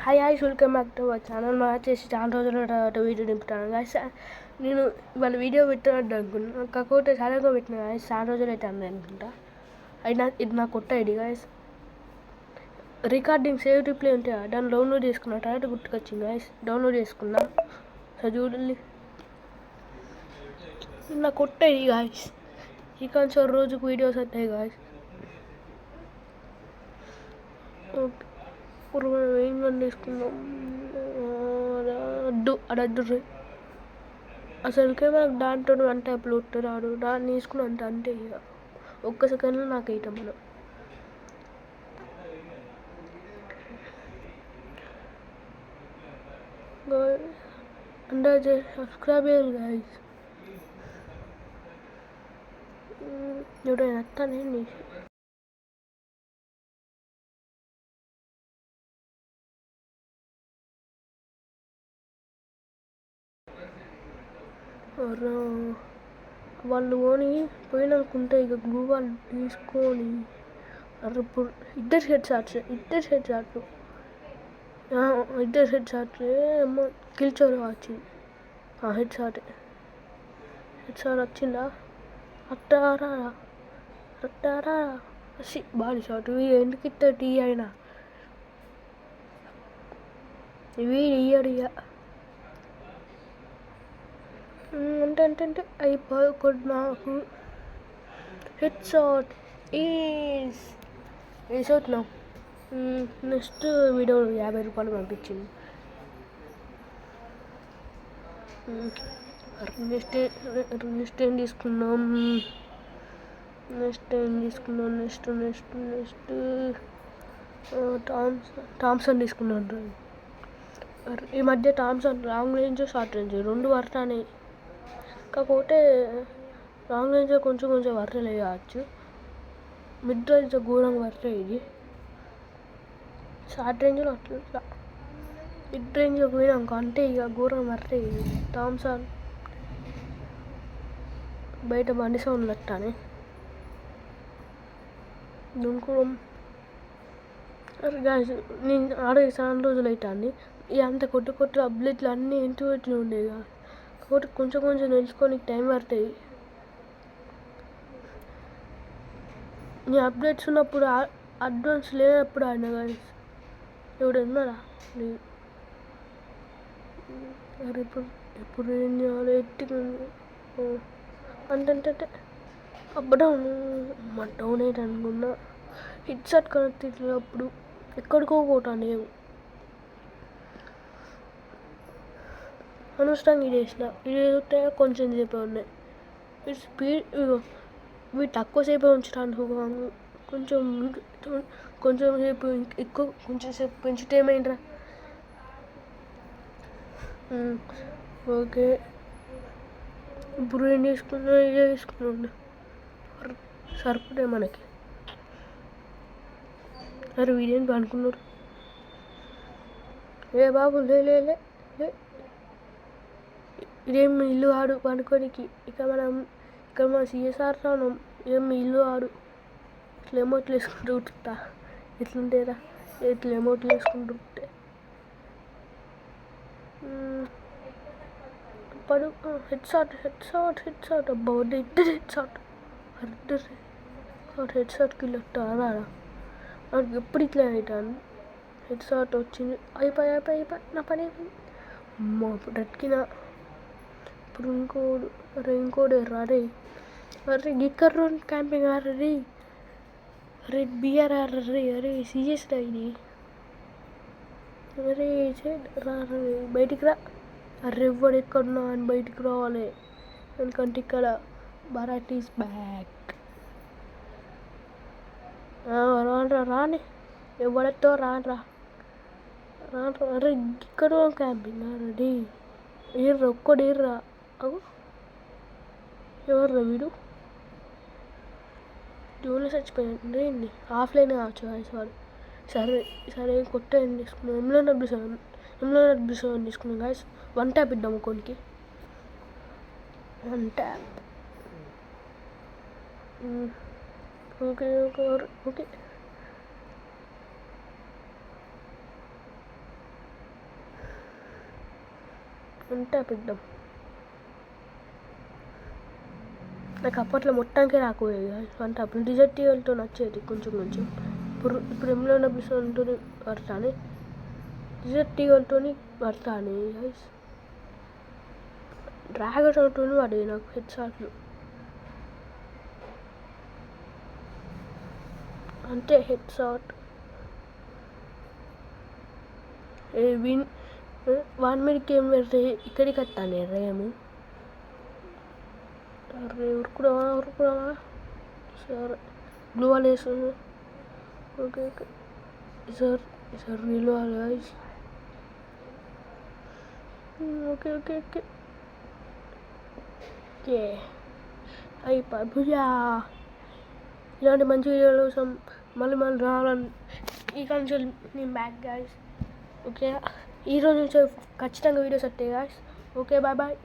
Hi welcome back to our channel. మా వచ్చేసి చాలా రోజుల తర్వాత వీడియో నింపుతాను గాయస్. నేను ఇవాళ వీడియో పెట్టినట్టు అనుకున్నాను, కాకపోతే సడన్గా పెట్టిన గాయస్. చాలా రోజులు అయితే అంది అనుకుంటా. అయినా ఇది నా కొత్త ID guys. Recording save replay ఉంటే దాన్ని డౌన్లోడ్ చేసుకున్నా. తర్వాత గుర్తుకొచ్చింది గాయస్, డౌన్లోడ్ చేసుకున్నా. సో చూడండి, నా కొత్త ఐడి గాయస్. ఈ కొంచెం రోజుకు వీడియోస్ వస్తాయి గాయస్. ఓకే, ఇప్పుడు మనం ఏం పని తీసుకుందాం. అడద్దు అసలుకే మనకు దాంట్లో అంటే అప్లోడ్ రాడు. దాన్ని తీసుకుని అంటే ఇక ఒక్క సెకండ్లో నాకు అయితే మనం అంటే సబ్స్క్రైబ్ అయ్యారు గాయస్. ఎవరైనా వస్తానండి. వాళ్ళు పోయినాకుంటే ఇక గ్లూ వాళ్ళు తీసుకొని ఇప్పుడు ఇద్దరు హెడ్ షాట్లే ఏమో కిల్చోరు వచ్చింది. హెడ్ షాట్ వచ్చిందా? అట్టారా బాడీ షాట్. ఎందుకు ఇట్ట టీ అయినా ఇవి ఇయ్యడు ఇక అంటే అయిపోయి నాకు హెడ్ షాట్ వేసవుతున్నాం. నెక్స్ట్ వీడియో 50 రూపాయలు పంపించింది. నెక్స్ట్ ఏం తీసుకున్నాం? నెక్స్ట్ థామ్సన్ తీసుకున్నాను. ఈ మధ్య Thomson long range short range రెండు పడతాయి. కాకపోతే లాంగ్ రేంజ్ కొంచెం వర్రలే కావచ్చు. మిడ్ రేంజ్ ఘోరంగా వర్రే. ఇది షార్ట్ రేంజ్లో అట్లా మిడ్ రేంజ్ పోయినాక అంటే ఇక ఘోరం వర్రే. ఇది థామ్సన్ బయట బండి సౌండ్ లెట్టానే దునుకోవడం. నేను ఆడే చాలా రోజులు అవుతుంది. ఇక అంత కొట్టు అప్డేట్లు అన్నీ ఇంటి పెట్టి ఉండేవి. కాబట్టి కొంచెం తెలుసుకొని టైం పడుతుంది. నీ అప్డేట్స్ ఉన్నప్పుడు అడ్వాన్స్ లేనప్పుడు ఆయన కానీ ఎవడు ఉన్నారా లేదు. అరే ఇప్పుడు ఏం చేయాలి? అంటే డౌన్ అయితే అనుకున్నా. హిట్ షాట్ కనెక్ట్ ఇచ్చినప్పుడు ఎక్కడికో పోతాను. ఏమో అనవసరంగా ఇది వేస్తే కొంచెం సేపే ఉన్నాయి. స్పీడ్ ఇవి తక్కువ సేపే ఉంచడానికి కొంచెం సేపు ఎక్కువ కొంచెం సేపు పెంచితే ఏమైందిరా? ఓకే, ఇప్పుడు ఏం చేసుకున్నా? ఇదే తీసుకున్నా సరిపోతే మనకి. అరే వీడేంటి అనుకున్నాడు? ఏ బాబు లే ఇదేం ఇల్లు ఆడు పనుకోనికి. ఇక్కడ మన సిఎస్ఆర్ రాను. ఏం ఇల్లు ఆడు. ఇట్లా ఎమోట్లు వేసుకుంటూ ఉట్టుతా. ఎట్లుంటేరా ఇట్లా ఎమోట్లు వేసుకుంటూ ఉంటే పడు. హెడ్ షాట్ అబ్బా ఇద్దరు హెడ్ షాట్కి వెళ్ళొట్టారా? నాకు ఎప్పుడు ఇట్లా అవుతాను. హెడ్ షాట్ వచ్చింది. అయిపోయి నా పని అయిపోయింది. అమ్మ బ్రతికిన. ఇప్పుడు ఇంకోడు అరే గిక్కర్ క్యాంపింగ్ ఆర్రీ రెడ్ బిఆర్ ఆర్రీ. అరే సీరియస్ ఇది. అరే బయటికి రా. అరే ఎవ్వడు ఎక్కడున్నా అని బయటికి రావాలి. ఎందుకంటే ఇక్కడ భరత్ ఈస్ బ్యాక్. రాని ఎవడతో రానరా. అరే ఇక్కడ క్యాంపింగ్ రెడీ ఒక్కడు ఏర్రా. ఎవర్రా వీడు? జూన్లో చచ్చిపోయింది. ఏంటి ఆఫ్లైన్ కావచ్చు వాడు. సరే కొత్త ఏం తీసుకున్నాం? M7 తీసుకున్నాం గాయస్. 1 ట్యాప్ ఇద్దాము కొనికి. 1 ట్యాప్. ఓకే ఉంటే పెద్దాం. నాకు అప్పట్లో మొత్తానికే రాకపోయేది అంటే అప్పుడు డిజర్ట్ ఈగల్తో నచ్చేది కొంచెం. ఇప్పుడు ఎమ్లో బిసోన్తో పడతాను, డిజర్ట్ ఈగల్తో పడతాను గైస్. డ్రాగన్ అవుట్తో పడేది నాకు హెడ్ షాట్లు, అంటే హెడ్ షాట్. వాన్ మీదకి ఏం పెడితే ఇక్కడికి వస్తాను రేము. ఉరుకుదామా సరే, బ్లూ వాల్ వేస్తుంది. ఓకే సార్ నిలవాలి గైస్. ఓకే అయిపోయి భుజా. ఇలాంటి మంచి వీడియోల కోసం మళ్ళీ రావాలని ఈ కన్సల్ నేను బ్యాక్ గైస్. ఓకే, ఈరోజు నుంచి ఖచ్చితంగా వీడియోస్ వస్తాయి గైస్. Okay bye.